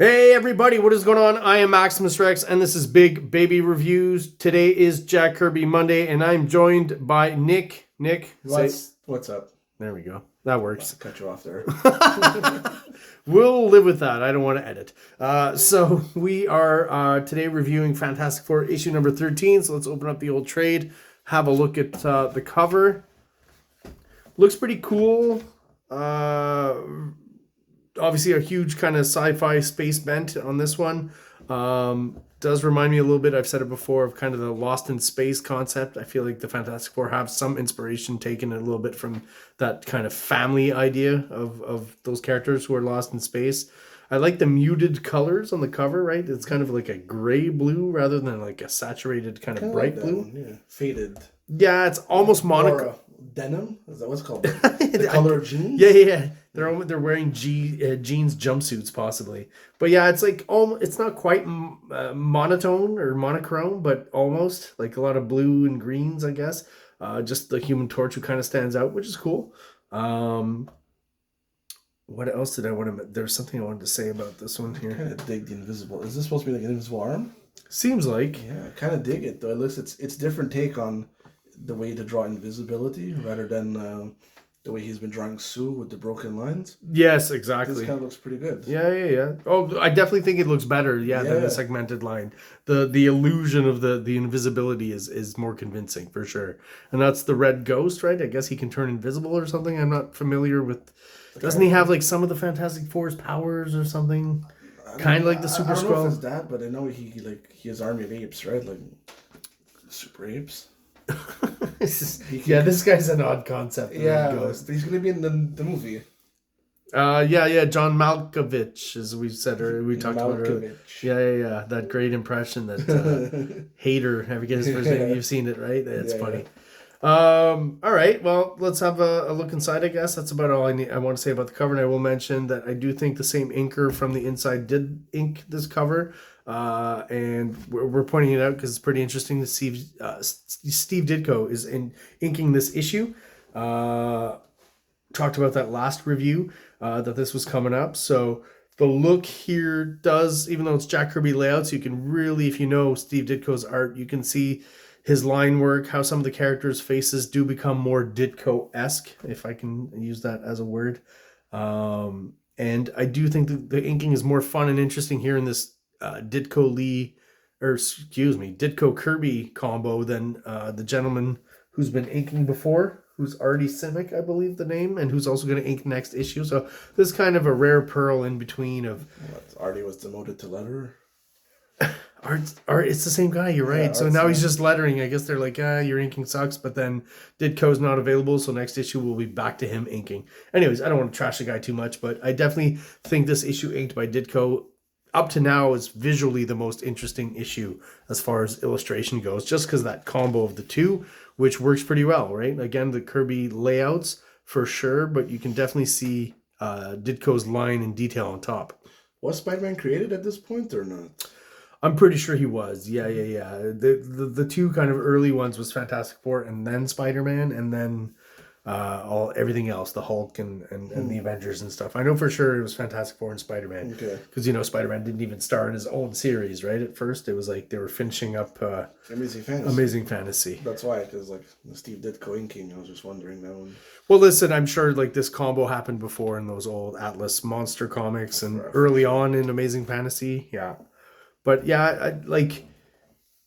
Hey everybody, what is going on? I am Maximus Rex and this is Big Baby Reviews. Today is Jack Kirby Monday and I'm joined by Nick. Nick, What's up? There we go. That works. Cut you off there. We'll live with that. I don't want to edit. So we are today reviewing Fantastic Four issue number 13. So let's open up the old trade, have a look at the cover. Looks pretty cool. Obviously a huge kind of sci-fi space bent on this one. Does remind me a little bit, I've said it before, of kind of the Lost in Space concept. I feel like the Fantastic Four have some inspiration taken a little bit from that kind of family idea of those characters who are lost in space. I like the muted colors on the cover, right? It's kind of like a gray blue rather than like a saturated kind of bright blue. Yeah, faded. Yeah, it's almost monochrome. Denim? Is that what's called? The color of jeans? Yeah. They're wearing jeans jumpsuits possibly, but yeah, it's like it's not quite monotone or monochrome, but almost like a lot of blue and greens, I guess. Just the Human Torch who kind of stands out, which is cool. What else did I want to? There's something I wanted to say about this one here. I kind of dig the invisible. Is this supposed to be like an invisible arm? Seems like. Yeah, I kind of dig it though. It looks it's different take on the way to draw invisibility rather than the way he's been drawing Sue with the broken lines. Yes, exactly. This kind of looks pretty good. Yeah. Oh, I definitely think it looks better, than the segmented line. The illusion of the invisibility is more convincing for sure. And that's the Red Ghost, right? I guess he can turn invisible or something. I'm not familiar with. Doesn't he have like some of the Fantastic Four's powers or something? Kind of like the Super Skrull. I don't know if it's that, but I know he has army of apes, right? Like super apes. This guy's an odd concept. Yeah, but he's gonna be in the movie. John Malkovich, as we said earlier, we talked about earlier. Yeah. That great impression that Hater. I forget his first name. You've seen it, right? It's funny. All right. Well, let's have a look inside. I guess that's about all I want to say about the cover. And I will mention that I do think the same inker from the inside did ink this cover. And we're pointing it out because it's pretty interesting to see Steve Ditko is inking this issue. Talked about that last review that this was coming up. So the look here does, even though it's Jack Kirby layouts, you can really, if you know Steve Ditko's art, you can see his line work, how some of the characters' faces do become more Ditko-esque, if I can use that as a word. And I do think that the inking is more fun and interesting here in this Ditko Kirby combo than the gentleman who's been inking before, who's Artie Simic, I believe the name, and who's also going to ink next issue. So this is kind of a rare pearl in between of. Artie was demoted to letterer. Art, it's the same guy. You're right. Yeah, so now he's just lettering. I guess they're like, your inking sucks, but then Ditko's not available, so next issue will be back to him inking. Anyways, I don't want to trash the guy too much, but I definitely think this issue inked by Ditko up to now is visually the most interesting issue as far as illustration goes, just because that combo of the two, which works pretty well, right? Again, the Kirby layouts for sure, but you can definitely see Ditko's line and detail on top. Was Spider-Man created at this point or not? I'm pretty sure he was. Yeah. The two kind of early ones was Fantastic Four and then Spider-Man and then everything else, the Hulk and the Avengers and stuff. I know for sure it was Fantastic Four and Spider-Man. Okay. Because, Spider-Man didn't even star in his own series, right? At first, it was like they were finishing up Amazing Fantasy. That's why, because like Steve Ditko inking, I was just wondering that one. Well, listen, I'm sure like this combo happened before in those old Atlas monster comics and early on in Amazing Fantasy. Yeah. But yeah,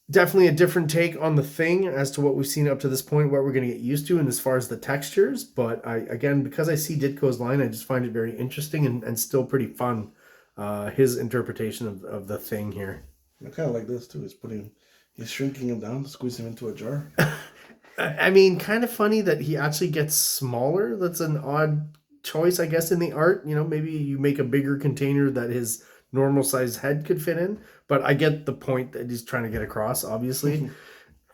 definitely a different take on the Thing as to what we've seen up to this point, what we're going to get used to, and as far as the textures. But because I see Ditko's line, I just find it very interesting and still pretty fun. His interpretation of the Thing here. I kind of like this too. He's shrinking him down to squeeze him into a jar. I mean, kind of funny that he actually gets smaller. That's an odd choice, I guess, in the art. Maybe you make a bigger container that his normal sized head could fit in, but I get the point that he's trying to get across, obviously.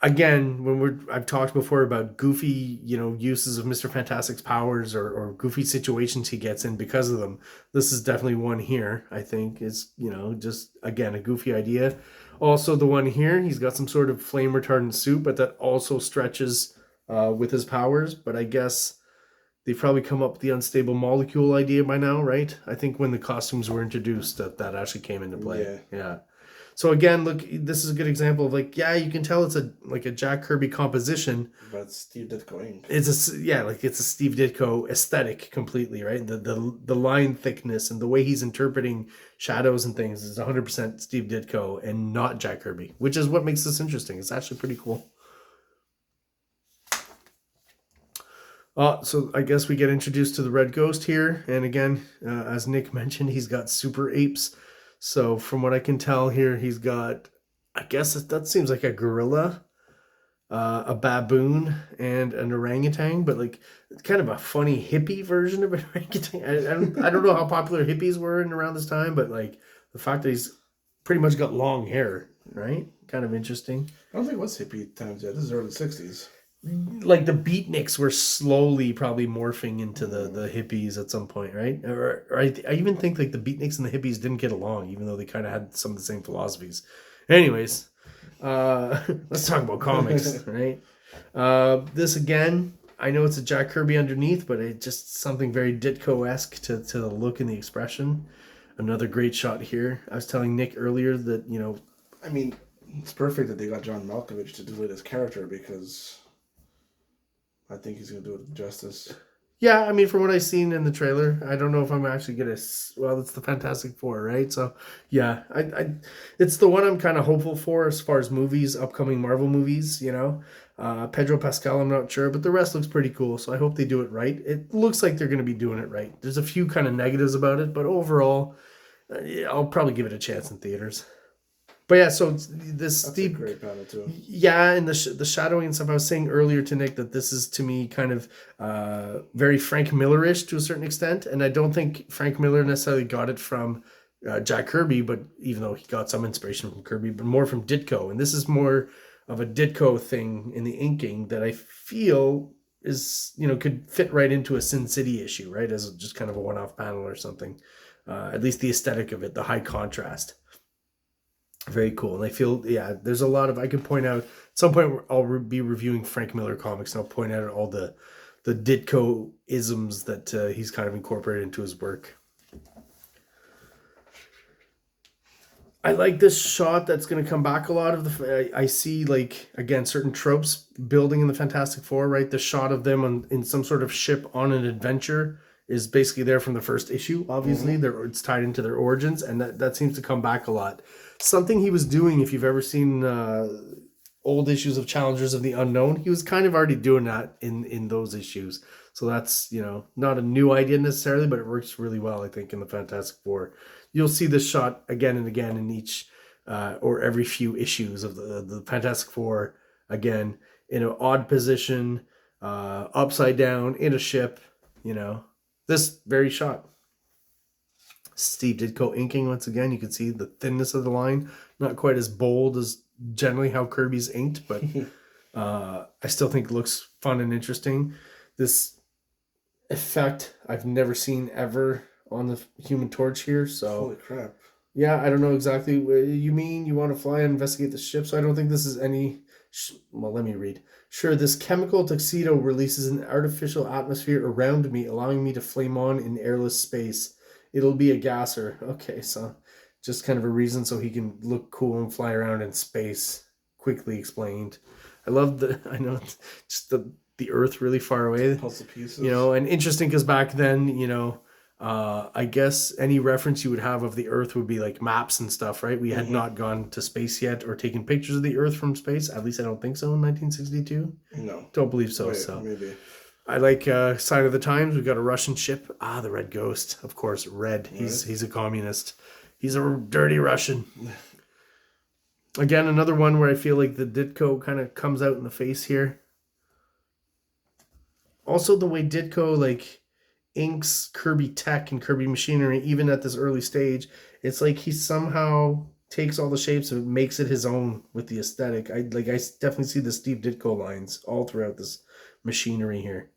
Again, I've talked before about goofy, uses of Mr. Fantastic's powers or goofy situations he gets in because of them. This is definitely one here, I think, is, just, again, a goofy idea. Also, the one here, he's got some sort of flame retardant suit, but that also stretches with his powers. But I guess they've probably come up with the unstable molecule idea by now, right? I think when the costumes were introduced, that actually came into play. Yeah. Yeah. So again, look, this is a good example of like, yeah, you can tell it's a Jack Kirby composition. But Steve Ditko ink. It's a Steve Ditko aesthetic completely, right? The line thickness and the way he's interpreting shadows and things is 100% Steve Ditko and not Jack Kirby, which is what makes this interesting. It's actually pretty cool. So I guess we get introduced to the Red Ghost here, and again, as Nick mentioned, he's got super apes. So from what I can tell here, he's got, I guess that seems like a gorilla, a baboon, and an orangutan, but like kind of a funny hippie version of an orangutan. I don't know how popular hippies were in around this time, but like the fact that he's pretty much got long hair, right? Kind of interesting. I don't think it was hippie times yet. This is early 60s. Like the beatniks were slowly probably morphing into the hippies at some point, right? Or I even think like the beatniks and the hippies didn't get along, even though they kind of had some of the same philosophies. Anyways, let's talk about comics, right? This again, I know it's a Jack Kirby underneath, but it's just something very Ditko-esque to the look and the expression. Another great shot here. I was telling Nick earlier that, you know, I mean, it's perfect that they got John Malkovich to do this character because I think he's going to do it justice. yeah, I mean, from what I've seen in the trailer, I don't know if I'm actually gonna. Well, it's the Fantastic Four, right? So, yeah, it's the one I'm kind of hopeful for as far as movies, upcoming Marvel movies. You know, Pedro Pascal, I'm not sure, but the rest looks pretty cool. So I hope they do it right. It looks like they're gonna be doing it right. There's a few kind of negatives about it, but overall, yeah, I'll probably give it a chance in theaters. But yeah, so this That's Steve, a great panel too. yeah, and the shadowing and stuff. I was saying earlier to Nick that this is to me kind of very Frank Miller-ish to a certain extent, and I don't think Frank Miller necessarily got it from Jack Kirby, but even though he got some inspiration from Kirby, but more from Ditko, and this is more of a Ditko thing in the inking that I feel is, you know, could fit right into a Sin City issue, right, as just kind of a one-off panel or something. At least the aesthetic of it, the high contrast. Very cool. And I feel, yeah, there's a lot of, I could point out, at some point I'll be reviewing Frank Miller comics, and I'll point out all the Ditko isms that he's kind of incorporated into his work. I like this shot that's going to come back a lot of I see, like, again, certain tropes building in the Fantastic Four, right? The shot of them in some sort of ship on an adventure is basically there from the first issue, obviously. It's tied into their origins, and that seems to come back a lot. Something he was doing, if you've ever seen old issues of Challengers of the Unknown, he was kind of already doing that in those issues. So that's, you know, not a new idea necessarily, but it works really well, I think, in the Fantastic Four. You'll see this shot again and again in each or every few issues of the Fantastic Four, again, in an odd position, upside down, in a ship, you know. This very shot. Steve Ditko inking once again. You can see the thinness of the line. Not quite as bold as generally how Kirby's inked, but I still think it looks fun and interesting. This effect I've never seen ever on the Human Torch here. So holy crap. Yeah, I don't know exactly what you mean. You want to fly and investigate the ship. So I don't think this is any... Well, let me read. Sure, this chemical tuxedo releases an artificial atmosphere around me, allowing me to flame on in airless space. It'll be a gasser. Okay, so just kind of a reason so he can look cool and fly around in space. Quickly explained. I love I know, just the Earth really far away. Puzzle pieces. You know, and interesting because back then, you know, I guess any reference you would have of the Earth would be like maps and stuff, right? We had not gone to space yet or taken pictures of the Earth from space. At least I don't think so in 1962. No. Don't believe so. Wait, so maybe. I like Sign of the Times. We've got a Russian ship. The Red Ghost, of course. Red. He's a communist. He's a dirty Russian. Again, another one where I feel like the Ditko kind of comes out in the face here. Also, the way Ditko like inks Kirby tech and Kirby machinery, even at this early stage, it's like he somehow takes all the shapes and makes it his own with the aesthetic. I definitely see the Steve Ditko lines all throughout this machinery here.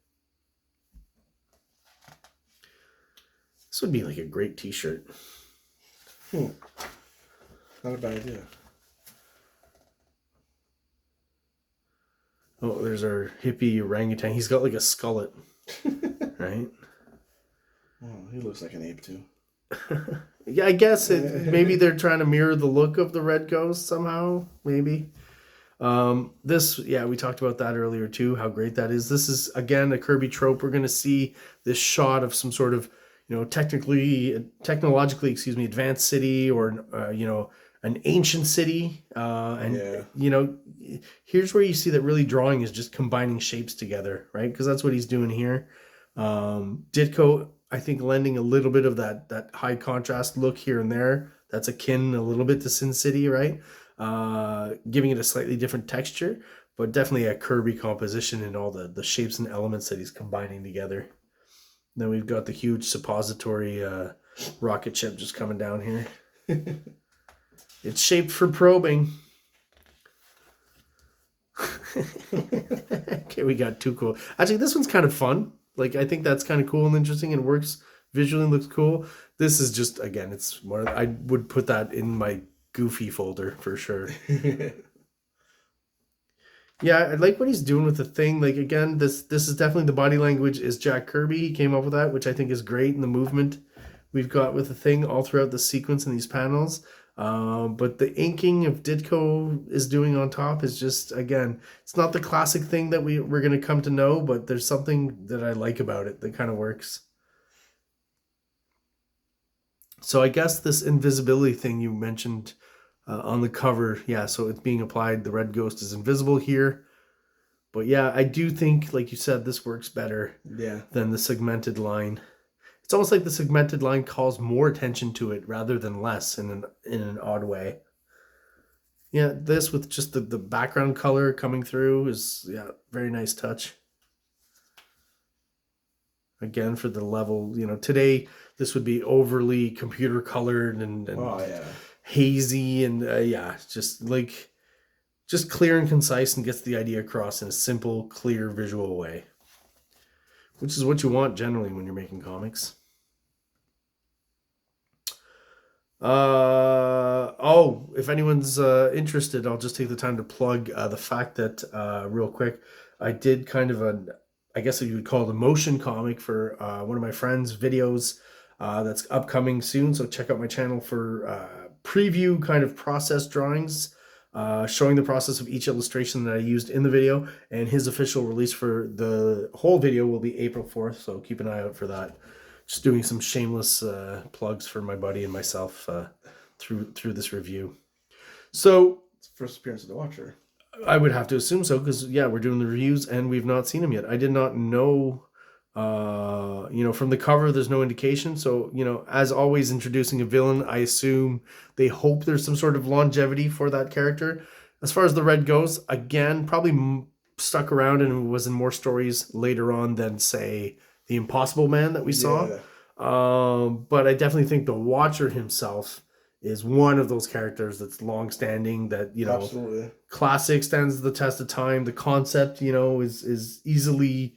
This would be like a great t-shirt. Not a bad idea. Oh, there's our hippie orangutan. He's got like a skullet. right? Oh, he looks like an ape too. Yeah, I guess maybe they're trying to mirror the look of the Red Ghost somehow, maybe. This, yeah, we talked about that earlier too, how great that is. This is, again, a Kirby trope. We're going to see this shot of some sort of, technologically, advanced city, or, an ancient city. Here's where you see that really drawing is just combining shapes together, right? Because that's what he's doing here. Ditko, I think, lending a little bit of that high contrast look here and there. That's akin a little bit to Sin City, right? Giving it a slightly different texture, but definitely a Kirby composition in all the shapes and elements that he's combining together. Then we've got the huge suppository rocket ship just coming down here. It's shaped for probing. Okay, we got two cool. Actually, this one's kind of fun. Like, I think that's kind of cool and interesting, and works visually and looks cool. This is just, again, it's more. I would put that in my goofy folder for sure. Yeah, I like what he's doing with the thing. Like, again, this is definitely the body language is Jack Kirby. He came up with that, which I think is great. And the movement we've got with the thing all throughout the sequence in these panels. But the inking of Ditko is doing on top is just, again, it's not the classic thing that we're going to come to know, but there's something that I like about it that kind of works. So I guess this invisibility thing you mentioned on the cover, yeah, so it's being applied. The Red Ghost is invisible here. But yeah, I do think, like you said, this works better than the segmented line. It's almost like the segmented line calls more attention to it rather than less in an odd way. Yeah, this with just the background color coming through is, very nice touch. Again, for the level, today this would be overly computer colored and hazy and just clear and concise, and gets the idea across in a simple, clear, visual way, which is what you want generally when you're making comics. If anyone's interested, I'll just take the time to plug the fact that real quick, I did kind of I guess you would call it a motion comic for one of my friends' videos that's upcoming soon. So check out my channel for preview kind of process drawings, showing the process of each illustration that I used in the video. And his official release for the whole video will be April 4th. So keep an eye out for that. Just doing some shameless plugs for my buddy and myself through this review. So it's the first appearance of the Watcher. I would have to assume so, because we're doing the reviews and we've not seen him yet. I did not know. From the cover, there's no indication. So as always, introducing a villain, I assume they hope there's some sort of longevity for that character. As far as the Red goes, again, probably stuck around and was in more stories later on than, say, the Impossible Man that we saw. But I definitely think the Watcher himself is one of those characters that's long-standing, that absolutely classic, stands the test of time. The concept is easily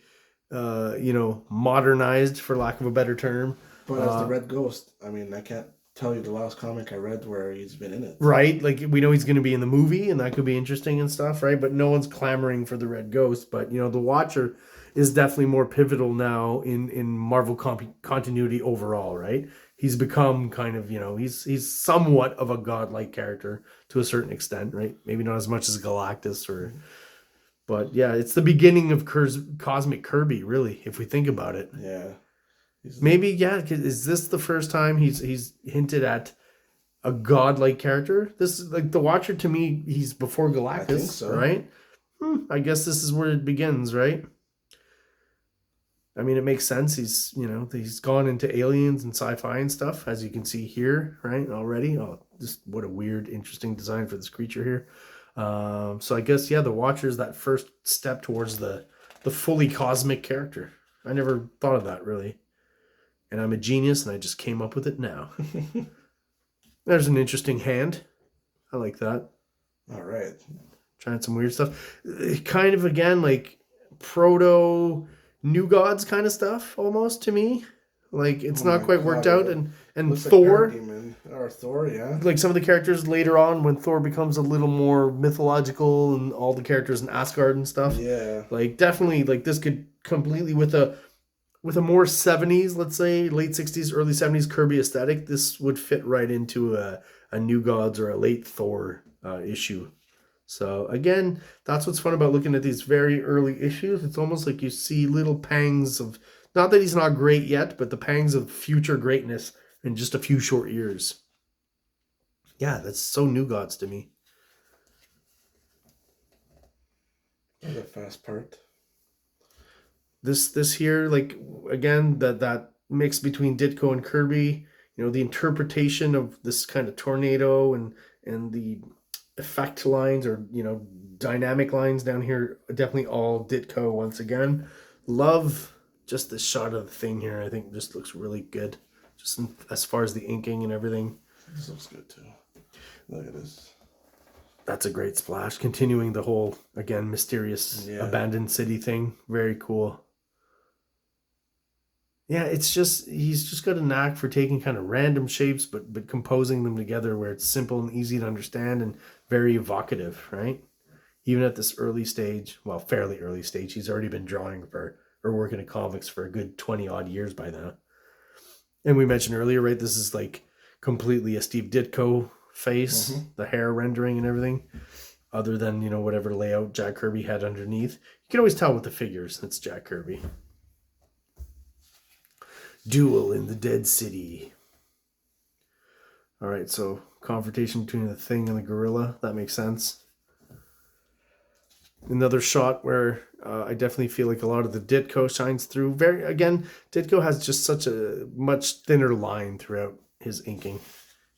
modernized, for lack of a better term. But as the Red Ghost, I mean, I can't tell you the last comic I read where he's been in it. Right, like we know he's going to be in the movie, and that could be interesting and stuff, right? But no one's clamoring for the Red Ghost. But the Watcher is definitely more pivotal now in Marvel continuity overall, right? He's become kind of, he's somewhat of a godlike character to a certain extent, right? Maybe not as much as Galactus but yeah, it's the beginning of Cosmic Kirby, really, if we think about it. Yeah. Maybe, is this the first time he's hinted at a godlike character? This is like the Watcher, to me, he's before Galactus, I think so. Right? I guess this is where it begins, right? I mean, it makes sense. He's gone into aliens and sci-fi and stuff, as you can see here, right? Already. Oh, just what a weird, interesting design for this creature here. So I guess, the Watcher is that first step towards the fully cosmic character. I never thought of that, really. And I'm a genius, and I just came up with it now. There's an interesting hand. I like that. All right. Trying some weird stuff. Kind of, again, like proto New Gods kind of stuff, almost, to me. Like, it's not quite worked out. And Thor. Or Thor, yeah. Like, some of the characters later on, when Thor becomes a little more mythological, and all the characters in Asgard and stuff. Yeah. Like, definitely, like, this could completely, with with a more 70s, let's say late 60s, early 70s Kirby aesthetic, this would fit right into a New Gods or a late Thor issue. So again, that's what's fun about looking at these very early issues. It's almost like you see little pangs of, not that he's not great yet, but the pangs of future greatness in just a few short years. Yeah, that's so New Gods to me. The fast part. This here, like again, that mix between Ditko and Kirby, the interpretation of this kind of tornado and the effect lines or dynamic lines down here, definitely all Ditko once again. Love just the shot of the thing here. I think just looks really good, just as far as the inking and everything. This looks good too. Look at this. That's a great splash, continuing the whole, again, mysterious abandoned city thing. Very cool. Yeah, it's just, he's just got a knack for taking kind of random shapes, but composing them together where it's simple and easy to understand and very evocative, right? Even at this early stage, well, fairly early stage, he's already been drawing for, or working in comics for a good 20 odd years by now. And we mentioned earlier, right, this is like completely a Steve Ditko face, the hair rendering and everything, other than, whatever layout Jack Kirby had underneath. You can always tell with the figures, it's Jack Kirby. Duel in the Dead City. All right, so confrontation between the Thing and the gorilla. That makes sense. Another shot where I definitely feel like a lot of the Ditko shines through. Again, Ditko has just such a much thinner line throughout his inking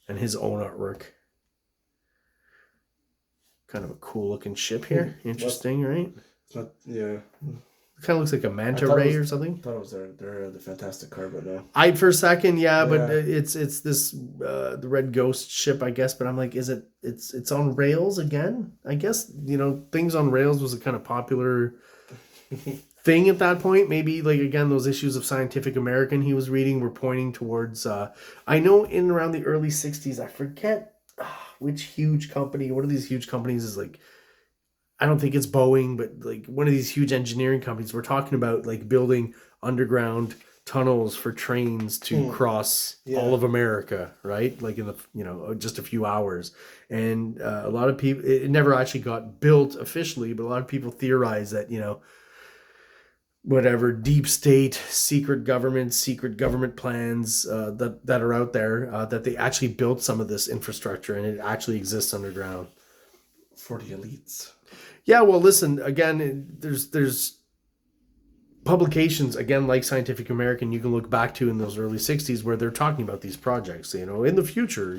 and his own artwork. Kind of a cool looking ship here. Interesting, right? It's not, yeah. It kind of looks like a manta ray or something. I thought it was their the Fantastic Car, but no. I for a second, but it's this the Red Ghost ship, I guess. But I'm like, is it? It's on rails again? I guess things on rails was a kind of popular thing at that point. Maybe like again those issues of Scientific American he was reading were pointing towards. I know in around the early '60s, I forget which huge company. One of these huge companies is like. I don't think it's Boeing, but like one of these huge engineering companies. We're talking about like building underground tunnels for trains to cross all of America, right? Like in the, just a few hours. And a lot of people, it never actually got built officially, but a lot of people theorize that, whatever deep state, secret government plans that are out there, that they actually built some of this infrastructure and it actually exists underground. For the elites. Yeah, well, listen, again, there's publications, again, like Scientific American, you can look back to in those early 60s where they're talking about these projects, in the future,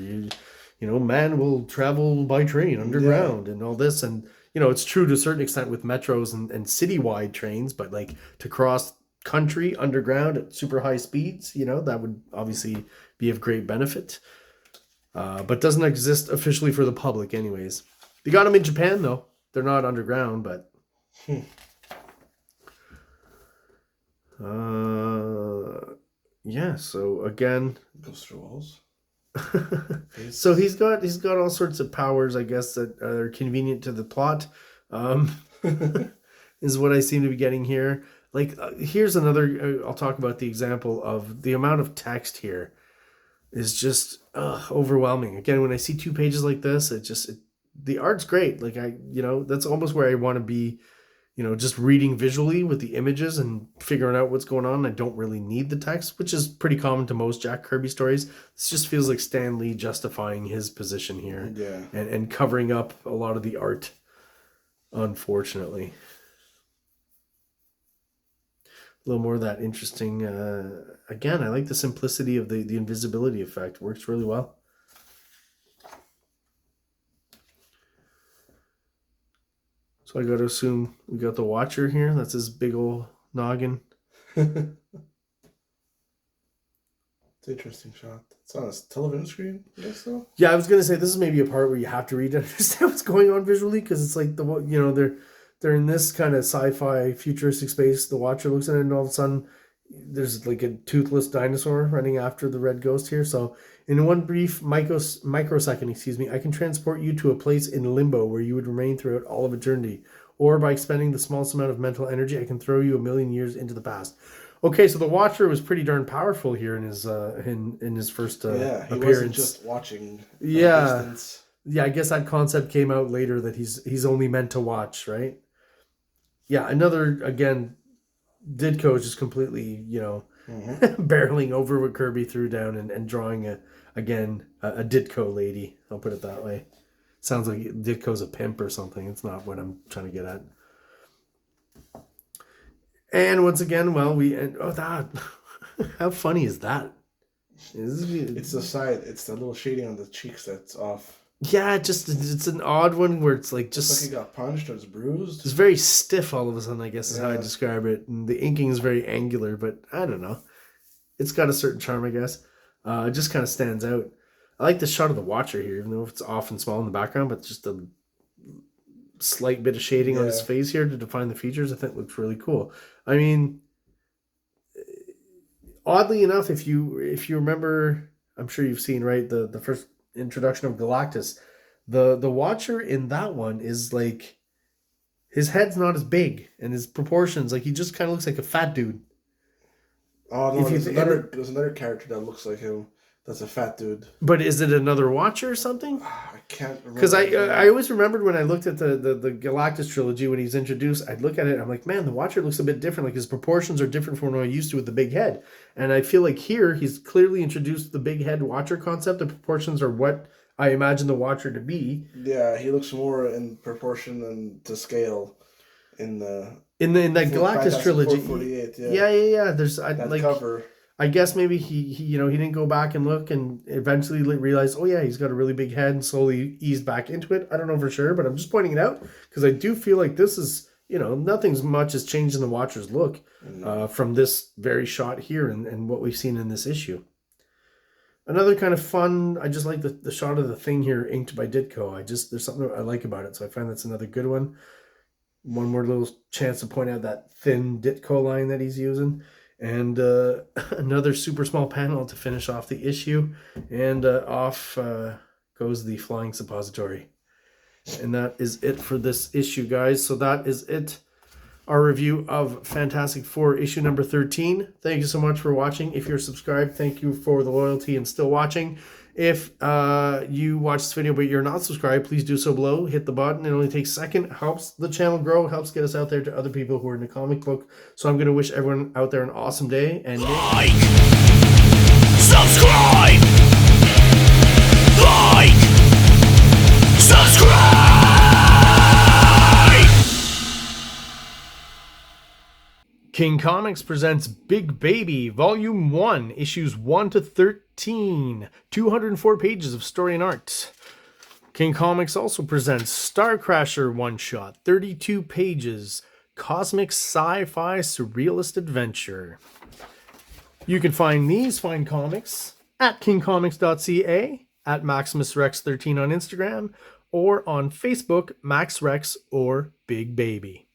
man will travel by train underground and all this. And, it's true to a certain extent with metros and citywide trains, but like to cross country underground at super high speeds, that would obviously be of great benefit, but doesn't exist officially for the public anyways. They got them in Japan, though. They're not underground, but... yeah, so again... Goes through walls. So he's got all sorts of powers, I guess, that are convenient to the plot. Is what I seem to be getting here. Like, here's another... I'll talk about the example of the amount of text here is just overwhelming. Again, when I see 2 pages like this, the art's great. Like that's almost where I want to be, just reading visually with the images and figuring out what's going on. I don't really need the text, which is pretty common to most Jack Kirby stories. This just feels like Stan Lee justifying his position here. Yeah. And covering up a lot of the art, unfortunately. A little more of that interesting, again, I like the simplicity of the invisibility effect. Works really well. So I got to assume we got the Watcher here. That's his big old noggin. It's an interesting shot. It's on a television screen, I guess so. Yeah, I was gonna say this is maybe a part where you have to read to understand what's going on visually, because it's like they're in this kind of sci-fi futuristic space. The Watcher looks at it, and all of a sudden there's like a toothless dinosaur running after the Red Ghost here. So in one brief microsecond, I can transport you to a place in limbo where you would remain throughout all of eternity. Or by expending the smallest amount of mental energy, I can throw you 1,000,000 years into the past. Okay, so the Watcher was pretty darn powerful here in his first Yeah, he wasn't appearance. just watching at a Yeah, distance. yeah. I guess that concept came out later that he's only meant to watch, right? Yeah, another again. Ditko is just completely, barreling over what Kirby threw down and drawing a Ditko lady. I'll put it that way. Sounds like Ditko's a pimp or something. It's not what I'm trying to get at. And once again, well, that. How funny is that? It's the side. It's the little shading on the cheeks that's off. Yeah, it's an odd one where it's like Just like he got punched or it's bruised. It's very stiff all of a sudden, I guess is how I describe it. And the inking is very angular, but I don't know. It's got a certain charm, I guess. It just kind of stands out. I like the shot of the Watcher here, even though it's off and small in the background, but just a slight bit of shading on his face here to define the features, I think looks really cool. I mean, oddly enough, if you remember, I'm sure you've seen, right, the first introduction of Galactus, the Watcher in that one is like his head's not as big and his proportions, like he just kind of looks like a fat dude. Oh no, there's another character that looks like him. That's a fat dude. But is it another Watcher or something? I can't remember. Because I always remembered when I looked at the Galactus trilogy when he's introduced, I'd look at it and I'm like, man, the Watcher looks a bit different. Like his proportions are different from what I'm used to with the big head. And I feel like here he's clearly introduced the big head Watcher concept. The proportions are what I imagine the Watcher to be. Yeah, he looks more in proportion and to scale in that Galactus trilogy. Yeah. There's that cover. I guess maybe he didn't go back and look and eventually realized, oh yeah, he's got a really big head and slowly eased back into it. I don't know for sure, but I'm just pointing it out because I do feel like this is, nothing's much has changed in the Watcher's look from this very shot here and what we've seen in this issue. Another kind of fun, I just like the shot of the thing here inked by Ditko. There's something I like about it, so I find that's another good one. One more little chance to point out that thin Ditko line that he's using. And another super small panel to finish off the issue. And off goes the flying suppository. And that is it for this issue, guys. So that is it. Our review of Fantastic Four issue number 13. Thank you so much for watching. If you're subscribed, thank you for the loyalty and still watching. If you watch this video but you're not subscribed, please do so below. Hit the button. It only takes a second. Helps the channel grow. Helps get us out there to other people who are in the comic book. So I'm going to wish everyone out there an awesome day. And like, subscribe, like, subscribe. King Comics presents Big Baby, Volume 1, Issues 1 to 13. 204 pages of story and art. King Comics also presents Star Crasher one-shot, 32 pages, cosmic sci-fi surrealist adventure. You can find these fine comics at KINGCOMICS.CA, at MaximusRex13 on Instagram, or on Facebook, MaxRex or Big Baby.